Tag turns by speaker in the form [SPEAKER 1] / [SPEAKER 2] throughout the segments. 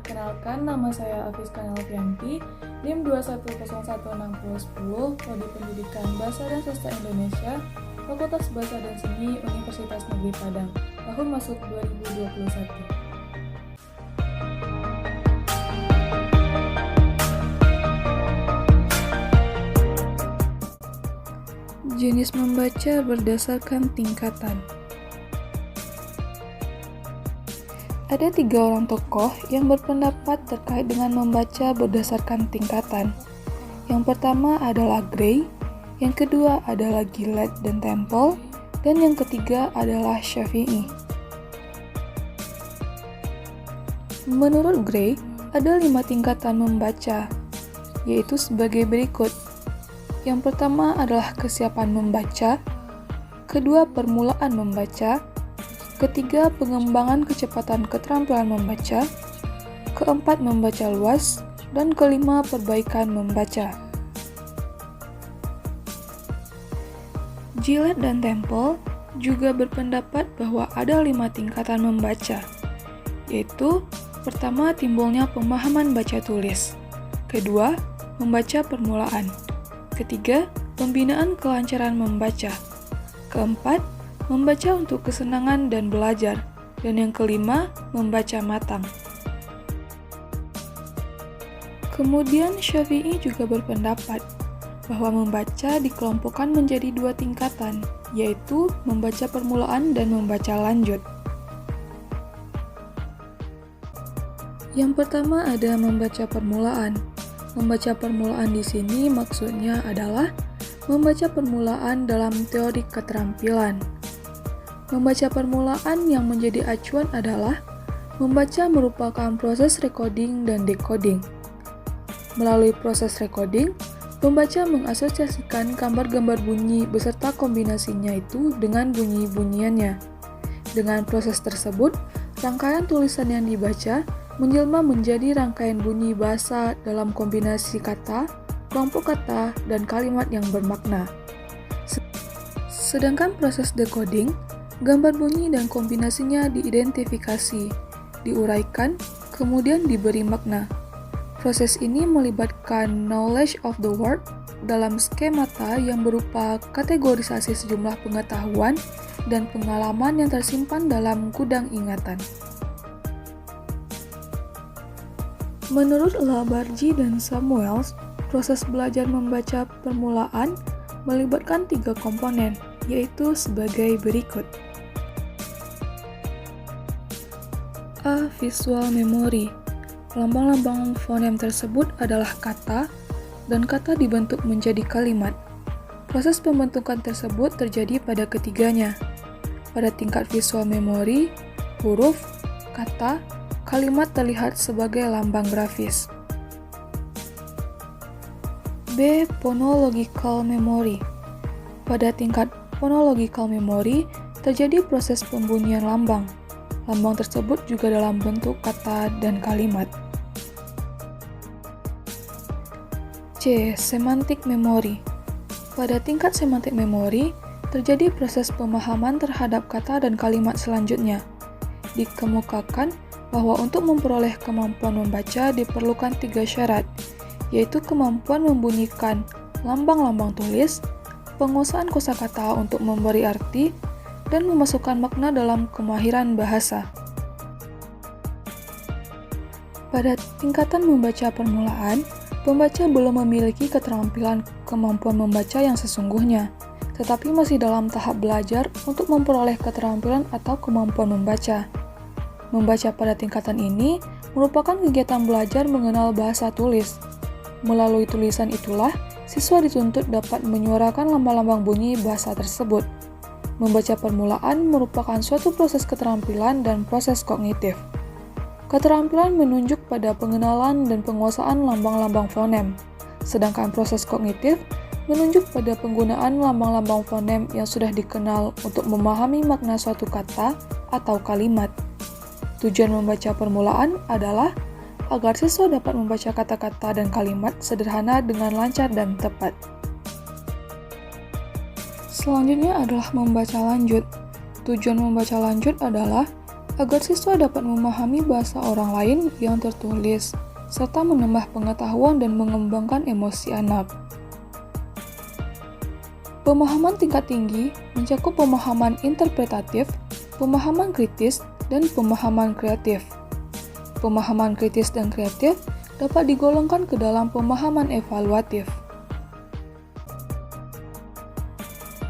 [SPEAKER 1] Perkenalkan, nama saya Afiska Nelvianti, NIM 2101610, Prodi Pendidikan Bahasa dan Sastra Indonesia, Fakultas Bahasa dan Seni, Universitas Negeri Padang, tahun masuk 2021. Jenis membaca berdasarkan tingkatan. Ada 3 orang tokoh yang berpendapat terkait dengan membaca berdasarkan tingkatan. Yang pertama adalah Gray, yang kedua adalah Gillett dan Temple, dan yang ketiga adalah Shafi'i. Menurut Gray, ada 5 tingkatan membaca, yaitu sebagai berikut. Yang pertama adalah kesiapan membaca, kedua permulaan membaca, ketiga pengembangan kecepatan keterampilan membaca, keempat membaca luas, dan kelima perbaikan membaca. Gillett dan Temple juga berpendapat bahwa ada 5 tingkatan membaca, yaitu pertama timbulnya pemahaman baca tulis, kedua membaca permulaan, ketiga, pembinaan kelancaran membaca. Keempat, membaca untuk kesenangan dan belajar. Dan yang kelima, membaca matang. Kemudian Shafi'i juga berpendapat bahwa membaca dikelompokkan menjadi 2 tingkatan, yaitu membaca permulaan dan membaca lanjut. Yang pertama ada membaca permulaan. Membaca permulaan di sini maksudnya adalah membaca permulaan dalam teori keterampilan. Membaca permulaan yang menjadi acuan adalah membaca merupakan proses recording dan decoding. Melalui proses recording, pembaca mengasosiasikan gambar-gambar bunyi beserta kombinasinya itu dengan bunyi-bunyiannya. Dengan proses tersebut, rangkaian tulisan yang dibaca menjelma menjadi rangkaian bunyi bahasa dalam kombinasi kata, kelompok kata, dan kalimat yang bermakna. Sedangkan proses decoding, gambar bunyi dan kombinasinya diidentifikasi, diuraikan, kemudian diberi makna. Proses ini melibatkan knowledge of the word dalam skemata yang berupa kategorisasi sejumlah pengetahuan dan pengalaman yang tersimpan dalam gudang ingatan. Menurut Labarji dan Samuels, proses belajar membaca permulaan melibatkan 3 komponen, yaitu sebagai berikut. A. Visual memory. Lambang-lambang fonem tersebut adalah kata, dan kata dibentuk menjadi kalimat. Proses pembentukan tersebut terjadi pada ketiganya. Pada tingkat visual memory, huruf, kata, kalimat terlihat sebagai lambang grafis. B. Phonological memory. Pada tingkat phonological memory, terjadi proses pembunyian lambang. Lambang tersebut juga dalam bentuk kata dan kalimat. C. Semantic memory. Pada tingkat semantic memory, terjadi proses pemahaman terhadap kata dan kalimat selanjutnya. Dikemukakan bahwa untuk memperoleh kemampuan membaca diperlukan 3 syarat, yaitu kemampuan membunyikan lambang-lambang tulis, penguasaan kosakata untuk memberi arti, dan memasukkan makna dalam kemahiran bahasa. Pada tingkatan membaca permulaan, pembaca belum memiliki keterampilan kemampuan membaca yang sesungguhnya, tetapi masih dalam tahap belajar untuk memperoleh keterampilan atau kemampuan membaca. Membaca pada tingkatan ini merupakan kegiatan belajar mengenal bahasa tulis. Melalui tulisan itulah, siswa dituntut dapat menyuarakan lambang-lambang bunyi bahasa tersebut. Membaca permulaan merupakan suatu proses keterampilan dan proses kognitif. Keterampilan menunjuk pada pengenalan dan penguasaan lambang-lambang fonem, sedangkan proses kognitif menunjuk pada penggunaan lambang-lambang fonem yang sudah dikenal untuk memahami makna suatu kata atau kalimat. Tujuan membaca permulaan adalah agar siswa dapat membaca kata-kata dan kalimat sederhana dengan lancar dan tepat. Selanjutnya adalah membaca lanjut. Tujuan membaca lanjut adalah agar siswa dapat memahami bahasa orang lain yang tertulis, serta menambah pengetahuan dan mengembangkan emosi anak. Pemahaman tingkat tinggi mencakup pemahaman interpretatif, pemahaman kritis, dan pemahaman kreatif. Pemahaman kritis dan kreatif dapat digolongkan ke dalam pemahaman evaluatif.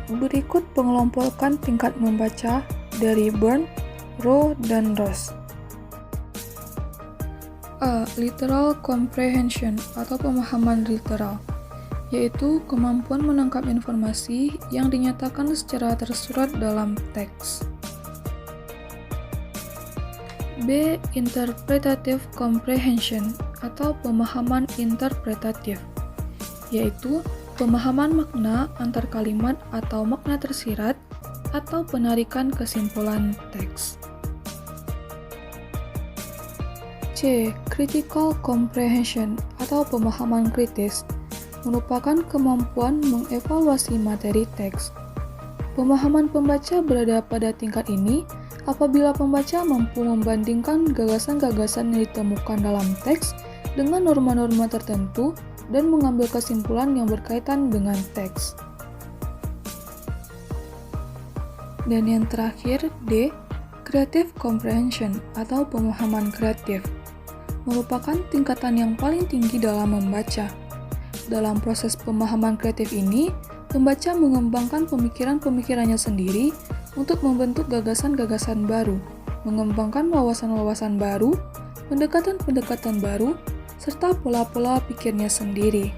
[SPEAKER 1] Berikut pengelompokan tingkat membaca dari Byrne, Rowe, dan Ross. A. Literal comprehension atau pemahaman literal, yaitu kemampuan menangkap informasi yang dinyatakan secara tersurat dalam teks. B. Interpretative comprehension atau pemahaman interpretatif, yaitu pemahaman makna antar kalimat atau makna tersirat atau penarikan kesimpulan teks. C. Critical comprehension atau pemahaman kritis merupakan kemampuan mengevaluasi materi teks. Pemahaman pembaca berada pada tingkat ini apabila pembaca mampu membandingkan gagasan-gagasan yang ditemukan dalam teks dengan norma-norma tertentu dan mengambil kesimpulan yang berkaitan dengan teks. Dan yang terakhir, D. Creative comprehension atau pemahaman kreatif merupakan tingkatan yang paling tinggi dalam membaca. Dalam proses pemahaman kreatif ini, pembaca mengembangkan pemikiran-pemikirannya sendiri untuk membentuk gagasan-gagasan baru, mengembangkan wawasan-wawasan baru, pendekatan-pendekatan baru, serta pola-pola pikirnya sendiri.